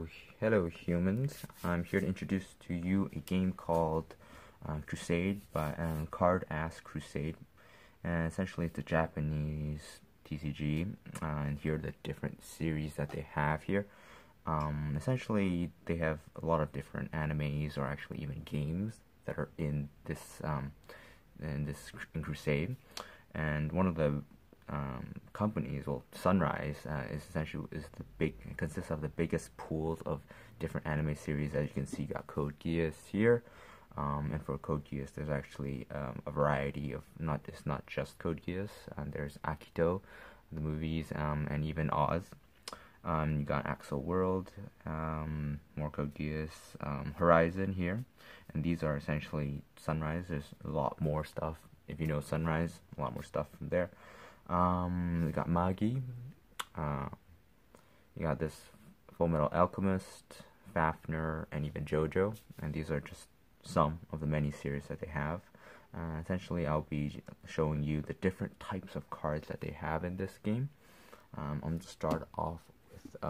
So, hello humans, I'm here to introduce to you a game called Crusade by Carddass Crusade, and essentially it's a Japanese TCG, and here are the different series that they have here. Essentially they have a lot of different animes, or actually even games, that are in this in Crusade, and one of the companies, well, Sunrise, consists of the biggest pools of different anime series. As you can see, you got Code Geass here, and for Code Geass, there's actually a variety of it's not just Code Geass. There's Akito, the movies, and even Oz. You got Accel World, more Code Geass, Horizon here, and these are essentially Sunrise. There's a lot more stuff. If you know Sunrise, a lot more stuff from there. We got Magi, you got this Fullmetal Alchemist, Fafnir, and even Jojo, and these are just some of the many series that they have. Essentially, I'll be showing you the different types of cards that they have in this game. I'm going to start off with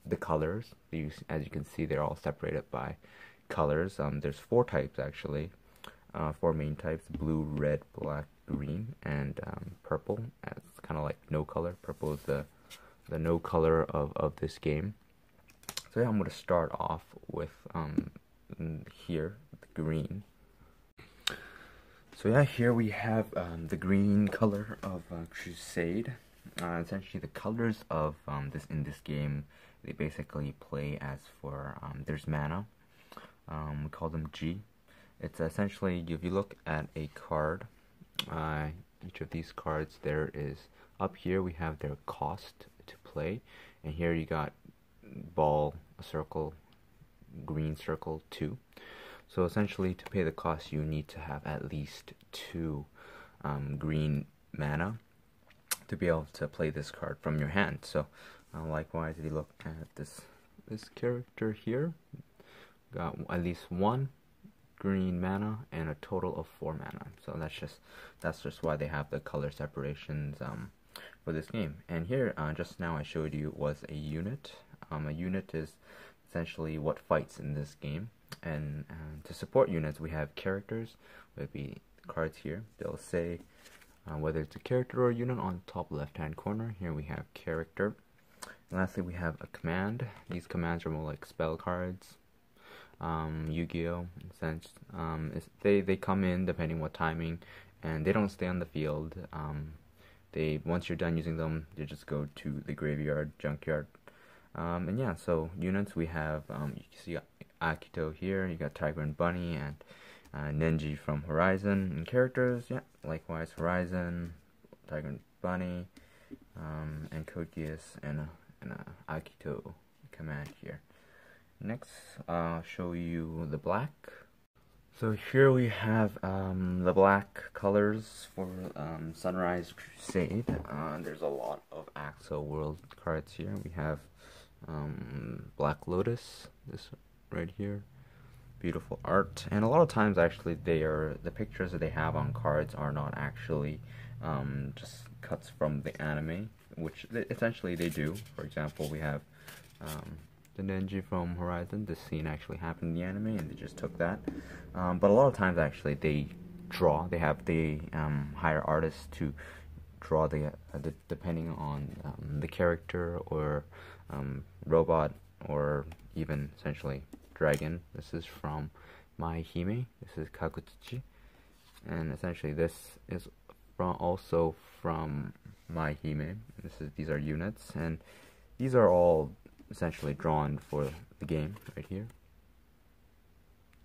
the colors. As you can see, they're all separated by colors. There's 4 types actually, 4 main types: blue, red, black, green, and purple. It's kind of like no color. Purple is the no color of this game. So yeah, I'm going to start off with here, the green. So yeah, here we have the green color of Crusade. Essentially, the colors of in this game, they basically play as for there's mana. We call them G. It's essentially, if you look at a card, each of these cards, there is, up here we have their cost to play, and here you got ball, a circle, green circle, 2. So essentially, to pay the cost, you need to have at least 2 green mana to be able to play this card from your hand. So likewise, if you look at this character here, got at least 1 green mana and a total of 4 mana. So that's just why they have the color separations for this game. And here, just now I showed you was a unit. A unit is essentially what fights in this game. And to support units, we have characters. Would be cards here. They'll say whether it's a character or a unit on the top left-hand corner. Here we have character. And lastly, we have a command. These commands are more like spell cards. Yu-Gi-Oh! In a sense, they come in depending what timing, and they don't stay on the field. Once you're done using them, they just go to the graveyard, junkyard. And yeah, so units, we have you see Akito here, you got Tiger and Bunny, and Nenji from Horizon. And characters, yeah, likewise Horizon, Tiger and Bunny, and Code Geass, and a Akito command here. Next, I'll show you the black. So here we have the black colors for Sunrise Crusade. There's a lot of Accel World cards here. We have Black Lotus, this right here. Beautiful art, and a lot of times actually the pictures that they have on cards are not actually just cuts from the anime, which essentially they do. For example, we have the Nenji from Horizon. This scene actually happened in the anime, and they just took that. But a lot of times, actually, they hire artists to draw the depending on the character or robot, or even essentially dragon. This is from My Hime. This is Kakutsuchi, and essentially this is also from My Hime. These are units, and these are all essentially drawn for the game right here.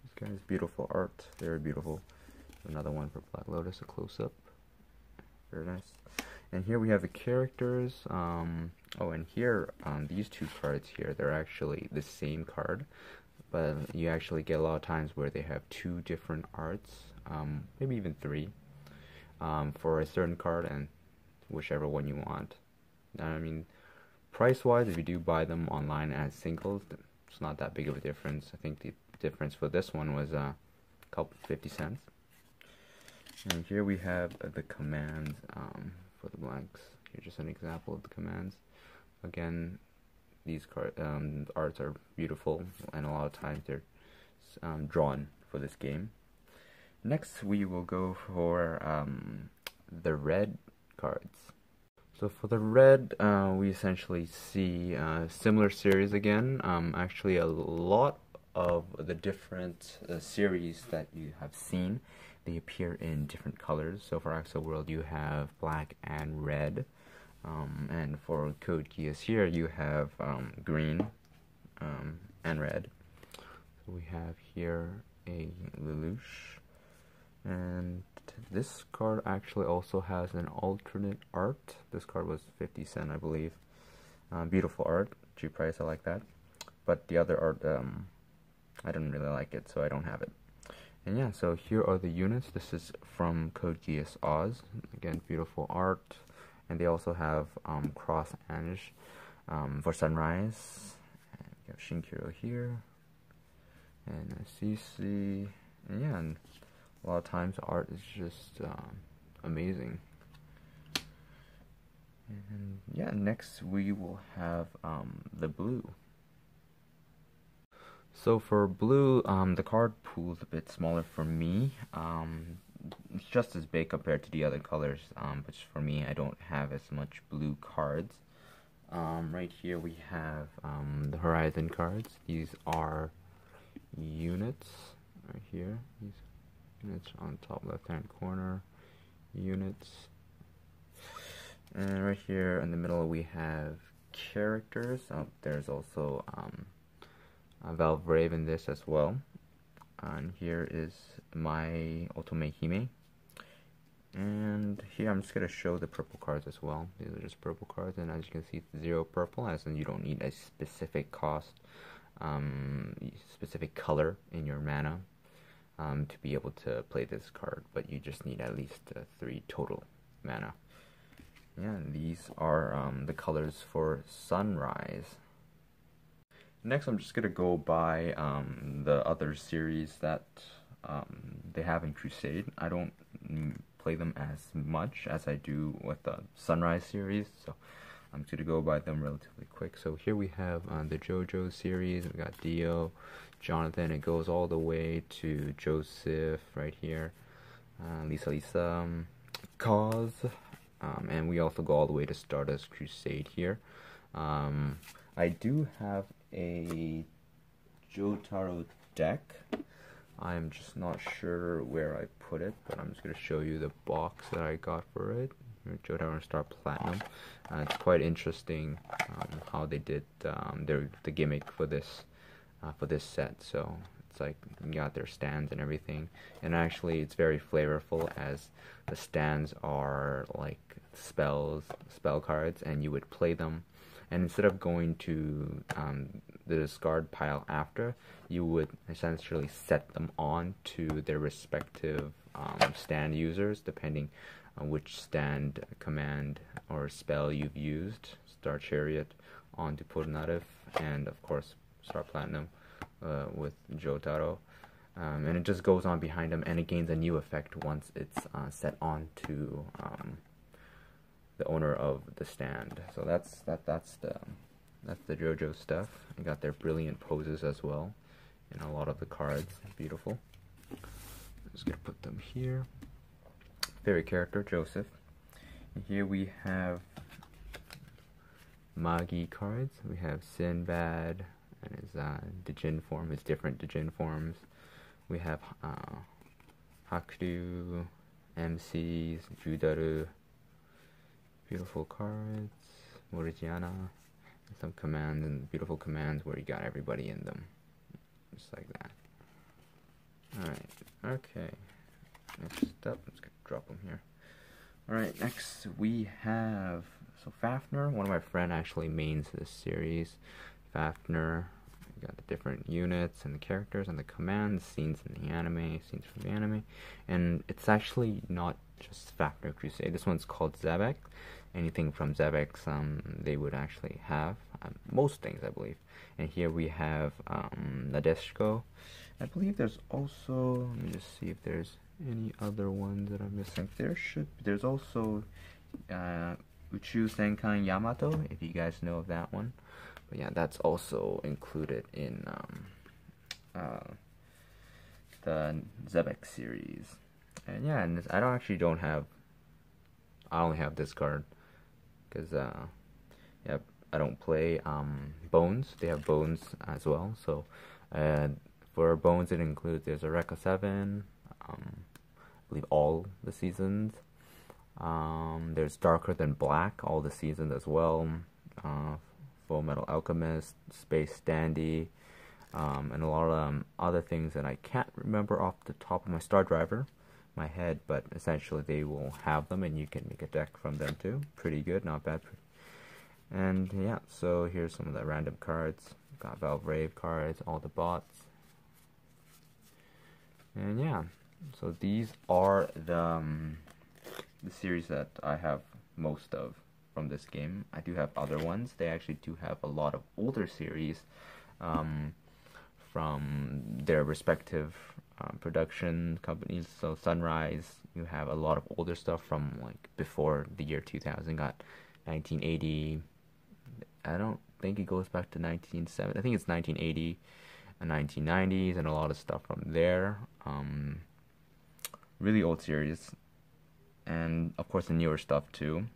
This guy's beautiful art, very beautiful. Another one for Black Lotus, a close-up, very nice. And here we have the characters. Oh, and here these 2 cards here, they're actually the same card, but you actually get a lot of times where they have 2 different arts, maybe even 3, for a certain card, and whichever one you want. I mean, price-wise, if you do buy them online as singles, it's not that big of a difference. I think the difference for this one was a couple 50 cents. And here we have the commands for the blanks. Here's just an example of the commands. Again, these arts are beautiful, and a lot of times they're drawn for this game. Next, we will go for the red cards. So for the red, we essentially see similar series again. Actually, a lot of the different series that you have seen, they appear in different colors. So for Accel World, you have black and red. And for Code Geass here, you have green and red. So we have here a Lelouch. And this card actually also has an alternate art. This card was 50 cents, I believe. Beautiful art, cheap price, I like that. But the other art, I didn't really like it, so I don't have it. And yeah, so here are the units. This is from Code Geass Oz. Again, beautiful art. And they also have Cross Ange for Sunrise. And we have Shinkiro here. And CC. And yeah, and a lot of times art is just amazing. And yeah, next we will have the blue. So for blue, the card pool is a bit smaller for me. It's just as big compared to the other colors, but for me, I don't have as much blue cards. Right here we have the Horizon cards. These are units right here. These units on top left-hand corner. Units. And right here in the middle we have characters. There's also valvrave in this as well. And here is my Otome Hime. And here I'm just going to show the purple cards as well. These are just purple cards, and as you can see, it's 0 purple, as in you don't need a specific cost, specific color in your mana to be able to play this card, but you just need at least 3 total mana. Yeah, and these are the colors for Sunrise. Next, I'm just going to go by the other series that they have in Crusade. I don't play them as much as I do with the Sunrise series, so I'm just going to go by them relatively quick. So here we have the Jojo series. We got Dio, Jonathan. It goes all the way to Joseph right here. Lisa, Cause. And we also go all the way to Carddass Crusade here. I do have a Jotaro deck. I'm just not sure where I put it, but I'm just going to show you the box that I got for it. Jotaro Star Platinum. It's quite interesting how they did the gimmick for this set. So it's like you got their stands and everything, and actually it's very flavorful, as the stands are like spell cards, and you would play them. And instead of going to the discard pile after, you would essentially set them on to their respective stand users, depending on which stand, command, or spell you've used. Star Chariot onto Purnatif, and of course Star Platinum with Jotaro. And it just goes on behind them, and it gains a new effect once it's set on to the owner of the stand. So that's the Jojo stuff. You got their brilliant poses as well in a lot of the cards. Beautiful. I'm just gonna put them here. Favorite character, Joseph. And here we have Magi cards. We have Sinbad and his Dijin form, his different Dijin forms. We have Hakuryu, MCs, Judaru. Beautiful cards, Morigiana, some commands, and beautiful commands where you got everybody in them, just like that. Alright, okay, next up, let's drop them here. Alright, next we have, so Fafnir, one of my friends actually mains this series. Fafnir, you got the different units and the characters and the commands, scenes in the anime, scenes from the anime, and it's actually not just Fafnir Crusade. This one's called Zabek. Anything from Zabek, they would actually have most things, I believe. And here we have Nadeshiko. I believe there's also, let me just see if there's any other ones that I'm missing. There's also Uchu Senkan Yamato, if you guys know of that one. But yeah, that's also included in the Zebek series. And yeah, and I don't have. I only have this card because yeah, I don't play Bones. They have Bones as well. So for Bones, it includes there's a Rekka 7. I believe all the seasons. There's Darker Than Black, all the seasons as well. Fullmetal Alchemist, Space Dandy, and a lot of other things that I can't remember off the top of my Star Driver, my head, but essentially they will have them, and you can make a deck from them too. Pretty good, not bad. And yeah, so here's some of the random cards. Got Valvrave cards, all the bots, and yeah. So these are the series that I have most of from this game. I do have other ones. They actually do have a lot of older series from their respective production companies. So Sunrise, you have a lot of older stuff from like before the year 2000. Got 1980. I don't think it goes back to 1970. I think it's 1980 and 1990s, and a lot of stuff from there. Really old series, and of course the newer stuff too.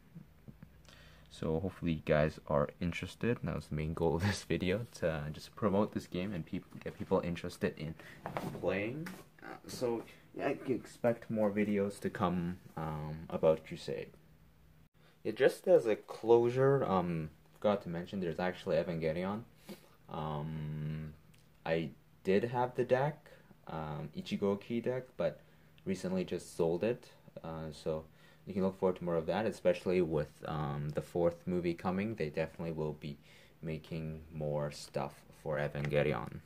So hopefully you guys are interested. That was the main goal of this video, to just promote this game and get people interested in playing. So yeah, you can expect more videos to come about Crusade. Yeah, just as a closure, forgot to mention there's actually Evangelion. I did have the deck, Ichigo Key deck, but recently just sold it. So you can look forward to more of that, especially with the 4th movie coming. They definitely will be making more stuff for Evangelion.